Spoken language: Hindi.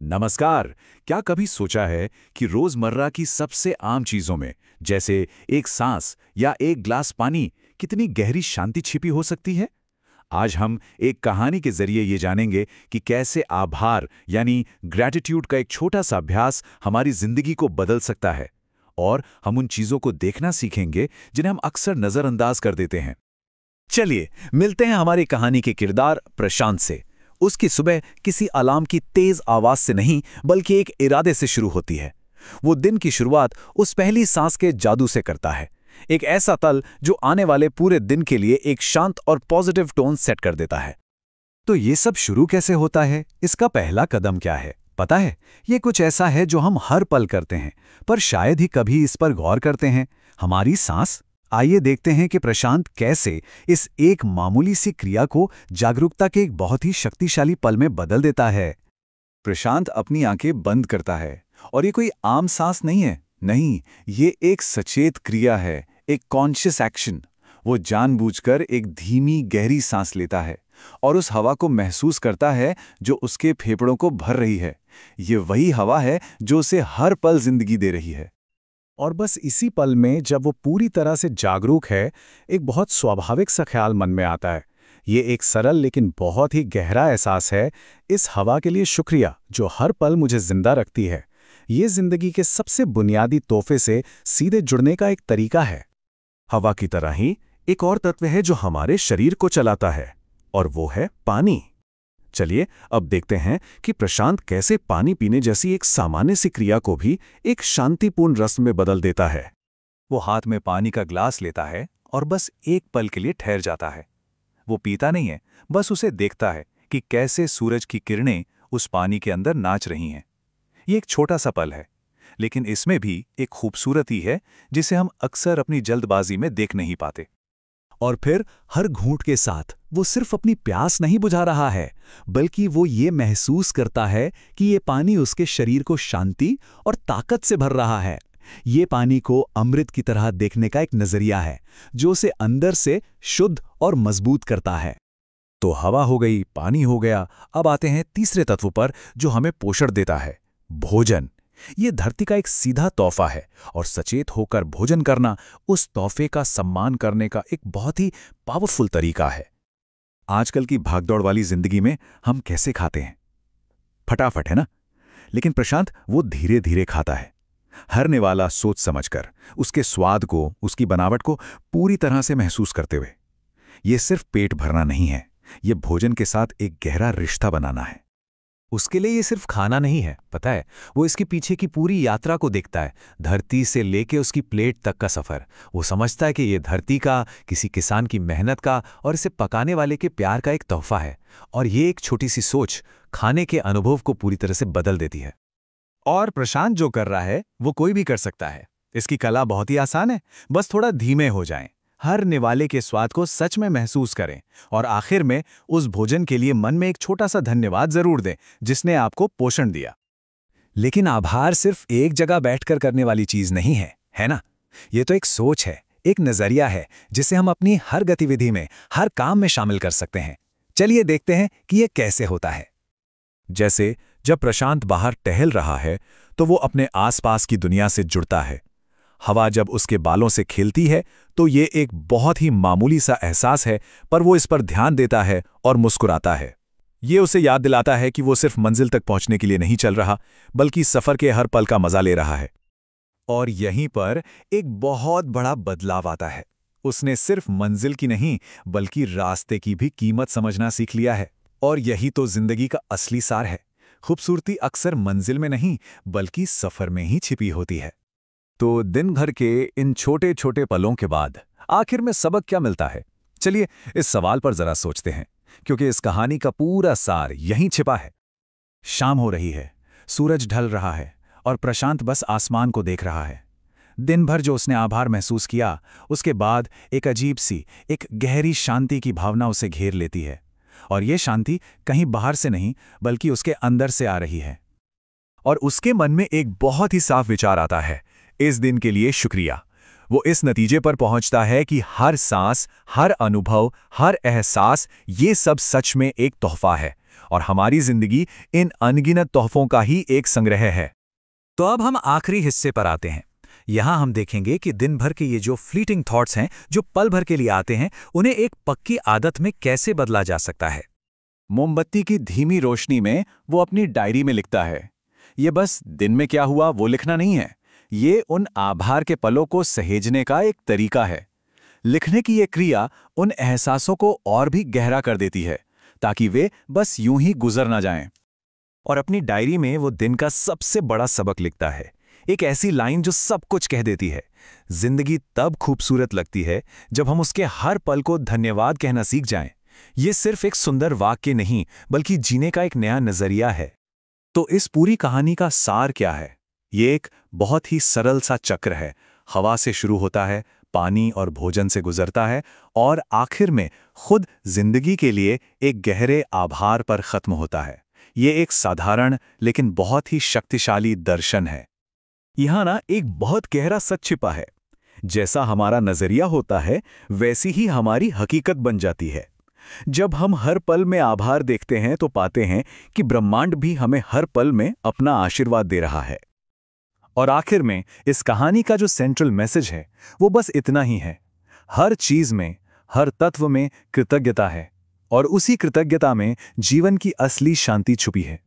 नमस्कार। क्या कभी सोचा है कि रोजमर्रा की सबसे आम चीजों में, जैसे एक सांस या एक ग्लास पानी, कितनी गहरी शांति छिपी हो सकती है? आज हम एक कहानी के जरिए ये जानेंगे कि कैसे आभार यानी ग्रैटिट्यूड का एक छोटा सा अभ्यास हमारी जिंदगी को बदल सकता है। और हम उन चीजों को देखना सीखेंगे जिन्हें हम अक्सर नजरअंदाज कर देते हैं। चलिए मिलते हैं हमारी कहानी के किरदार प्रशांत से। उसकी सुबह किसी अलार्म की तेज आवाज से नहीं बल्कि एक इरादे से शुरू होती है। वो दिन की शुरुआत उस पहली सांस के जादू से करता है, एक ऐसा तल जो आने वाले पूरे दिन के लिए एक शांत और पॉजिटिव टोन सेट कर देता है। तो ये सब शुरू कैसे होता है, इसका पहला कदम क्या है पता है? ये कुछ ऐसा है जो हम हर पल करते हैं, पर शायद ही कभी इस पर गौर करते हैं, हमारी सांस। आइए देखते हैं कि प्रशांत कैसे इस एक मामूली सी क्रिया को जागरूकता के एक बहुत ही शक्तिशाली पल में बदल देता है। प्रशांत अपनी आंखें बंद करता है और ये कोई आम सांस नहीं है, नहीं, ये एक सचेत क्रिया है, एक कॉन्शियस एक्शन। वो जानबूझकर एक धीमी गहरी सांस लेता है और उस हवा को महसूस करता है जो उसके फेफड़ों को भर रही है। ये वही हवा है जो उसे हर पल जिंदगी दे रही है। और बस इसी पल में जब वो पूरी तरह से जागरूक है, एक बहुत स्वाभाविक सा ख्याल मन में आता है। ये एक सरल लेकिन बहुत ही गहरा एहसास है, इस हवा के लिए शुक्रिया जो हर पल मुझे जिंदा रखती है। ये जिंदगी के सबसे बुनियादी तोहफे से सीधे जुड़ने का एक तरीका है। हवा की तरह ही एक और तत्व है जो हमारे शरीर को चलाता है, और वो है पानी। चलिए अब देखते हैं कि प्रशांत कैसे पानी पीने जैसी एक सामान्य सी क्रिया को भी एक शांतिपूर्ण रस में बदल देता है। वो हाथ में पानी का ग्लास लेता है और बस एक पल के लिए ठहर जाता है। वो पीता नहीं है, बस उसे देखता है कि कैसे सूरज की किरणें उस पानी के अंदर नाच रही हैं। ये एक छोटा सा पल है, लेकिन इसमें भी एक खूबसूरती है जिसे हम अक्सर अपनी जल्दबाजी में देख नहीं पाते। और फिर हर घूंट के साथ वो सिर्फ अपनी प्यास नहीं बुझा रहा है, बल्कि वो ये महसूस करता है कि ये पानी उसके शरीर को शांति और ताकत से भर रहा है। ये पानी को अमृत की तरह देखने का एक नजरिया है जो उसे अंदर से शुद्ध और मजबूत करता है। तो हवा हो गई, पानी हो गया, अब आते हैं तीसरे तत्व पर जो हमें पोषण देता है, भोजन। ये धरती का एक सीधा तोहफा है और सचेत होकर भोजन करना उस तोहफे का सम्मान करने का एक बहुत ही पावरफुल तरीका है। आजकल की भागदौड़ वाली जिंदगी में हम कैसे खाते हैं? फटाफट, है ना? लेकिन प्रशांत वो धीरे धीरे खाता है, हर निवाला सोच समझकर, उसके स्वाद को, उसकी बनावट को पूरी तरह से महसूस करते हुए। ये सिर्फ पेट भरना नहीं है, ये भोजन के साथ एक गहरा रिश्ता बनाना है। उसके लिए ये सिर्फ खाना नहीं है, पता है, वो इसके पीछे की पूरी यात्रा को देखता है, धरती से लेके उसकी प्लेट तक का सफर। वो समझता है कि ये धरती का, किसी किसान की मेहनत का और इसे पकाने वाले के प्यार का एक तोहफा है। और ये एक छोटी सी सोच खाने के अनुभव को पूरी तरह से बदल देती है। और प्रशांत जो कर रहा है वो कोई भी कर सकता है। इसकी कला बहुत ही आसान है, बस थोड़ा धीमे हो जाएं, हर निवाले के स्वाद को सच में महसूस करें और आखिर में उस भोजन के लिए मन में एक छोटा सा धन्यवाद जरूर दें जिसने आपको पोषण दिया। लेकिन आभार सिर्फ एक जगह बैठकर करने वाली चीज नहीं है, है ना? ये तो एक सोच है, एक नजरिया है जिसे हम अपनी हर गतिविधि में, हर काम में शामिल कर सकते हैं। चलिए देखते हैं कि ये कैसे होता है। जैसे जब प्रशांत बाहर टहल रहा है तो वो अपने आसपास की दुनिया से जुड़ता है। हवा जब उसके बालों से खेलती है तो ये एक बहुत ही मामूली सा एहसास है, पर वो इस पर ध्यान देता है और मुस्कुराता है। ये उसे याद दिलाता है कि वो सिर्फ मंजिल तक पहुंचने के लिए नहीं चल रहा, बल्कि सफर के हर पल का मजा ले रहा है। और यहीं पर एक बहुत बड़ा बदलाव आता है। उसने सिर्फ मंजिल की नहीं, बल्कि रास्ते की भी कीमत समझना सीख लिया है। और यही तो जिंदगी का असली सार है। खूबसूरती अक्सर मंजिल में नहीं, बल्कि सफर में ही छिपी होती है। तो दिन भर के इन छोटे छोटे पलों के बाद आखिर में सबक क्या मिलता है? चलिए इस सवाल पर जरा सोचते हैं, क्योंकि इस कहानी का पूरा सार यहीं छिपा है। शाम हो रही है, सूरज ढल रहा है और प्रशांत बस आसमान को देख रहा है। दिन भर जो उसने आभार महसूस किया, उसके बाद एक अजीब सी, एक गहरी शांति की भावना उसे घेर लेती है। और ये शांति कहीं बाहर से नहीं, बल्कि उसके अंदर से आ रही है। और उसके मन में एक बहुत ही साफ विचार आता है, इस दिन के लिए शुक्रिया। वो इस नतीजे पर पहुंचता है कि हर सांस, हर अनुभव, हर एहसास, ये सब सच में एक तोहफा है और हमारी जिंदगी इन अनगिनत तोहफों का ही एक संग्रह है। तो अब हम आखिरी हिस्से पर आते हैं। यहाँ हम देखेंगे कि दिन भर के ये जो फ्लीटिंग थॉट्स हैं, जो पल भर के लिए आते हैं, उन्हें एक पक्की आदत में कैसे बदला जा सकता है। मोमबत्ती की धीमी रोशनी में वो अपनी डायरी में लिखता है। ये बस दिन में क्या हुआ वो लिखना नहीं है, ये उन आभार के पलों को सहेजने का एक तरीका है। लिखने की ये क्रिया उन एहसासों को और भी गहरा कर देती है, ताकि वे बस यूं ही गुजर ना जाएं। और अपनी डायरी में वो दिन का सबसे बड़ा सबक लिखता है, एक ऐसी लाइन जो सब कुछ कह देती है। जिंदगी तब खूबसूरत लगती है जब हम उसके हर पल को धन्यवाद कहना सीख जाएं। ये सिर्फ एक सुंदर वाक्य नहीं, बल्कि जीने का एक नया नजरिया है। तो इस पूरी कहानी का सार क्या है? ये एक बहुत ही सरल सा चक्र है। हवा से शुरू होता है, पानी और भोजन से गुजरता है, और आखिर में खुद जिंदगी के लिए एक गहरे आभार पर खत्म होता है। ये एक साधारण लेकिन बहुत ही शक्तिशाली दर्शन है। यहाँ ना एक बहुत गहरा सच छिपा है। जैसा हमारा नजरिया होता है, वैसी ही हमारी हकीकत बन जाती है। जब हम हर पल में आभार देखते हैं तो पाते हैं कि ब्रह्मांड भी हमें हर पल में अपना आशीर्वाद दे रहा है। और आखिर में इस कहानी का जो सेंट्रल मैसेज है वो बस इतना ही है, हर चीज में, हर तत्व में कृतज्ञता है, और उसी कृतज्ञता में जीवन की असली शांति छुपी है।